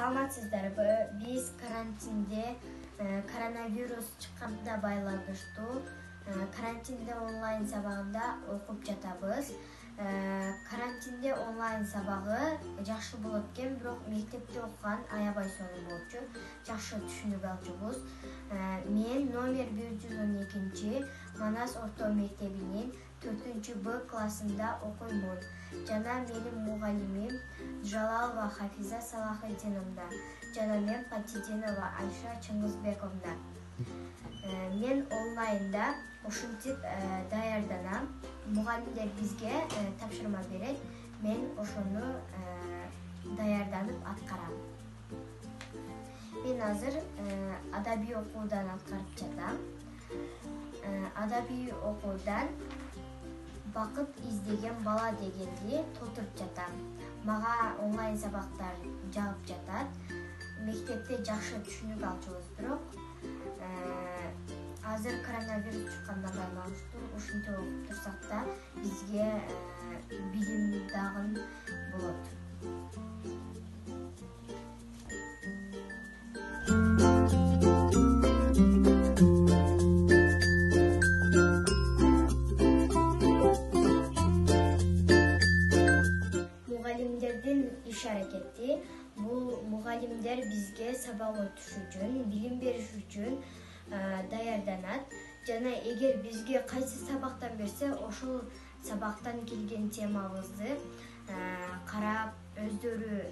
Саламатсыздарбы? Биз карантинде коронавирус чыкканда байланыштуу карантинде онлайн сабагында окуп жатабыз. Карантинде онлайн сабагы жакшы болот экен, бирок мектепте окуган аябай сонун болчу. Жакшы түшүнүп алчубуз. Мен номер 112 Манас орто мектебинин 4-Б классында окуймун. Жана менин мугалимим Жалалова Хафиза Салахидиновна, жана мен Патидинова Айша Чыңгызбековна. Мен онлайнда ушинтип даярданам. Мугалимдер бизге тапшырма берет. Мен ошону даярданып аткарам. Мен азыр адабий окуудан аткарып жатам. Адабий окуудан бакыт издеген бала дегенди толтуруп жатам. Мага онлайн сабактар жагып жатат. Мектепте жакшы түшүнүп алчубуз, бирок азыр коронавирус чыкканда байланыштуу ушинтип окуп турсак да бизге билим дагы болот. Мугалимдердин иш аракети бул мугалимдер бизге сабак өтүш үчүн, билим бериш үчүн даярданат. Жана эгер бизге кайсы сабактан берсе, ошол сабактан келген темабызды карап, өздөрү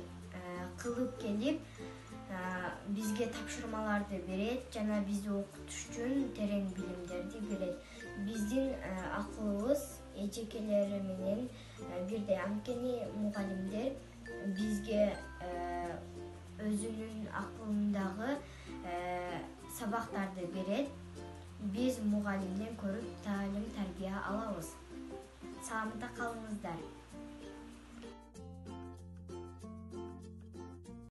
кылып келип, бизге тапшырмаларды берет жана бизди окутуш үчүн терең билимдерди берет. Биздин акылыбыз эжекелери менен бирдей. Анткени мугалимдер бизге өзүнүн акылындагы сабактарды берет. Биз мугалимден көрүп таалим тарбия алабыз. Саламатта калыңыздар.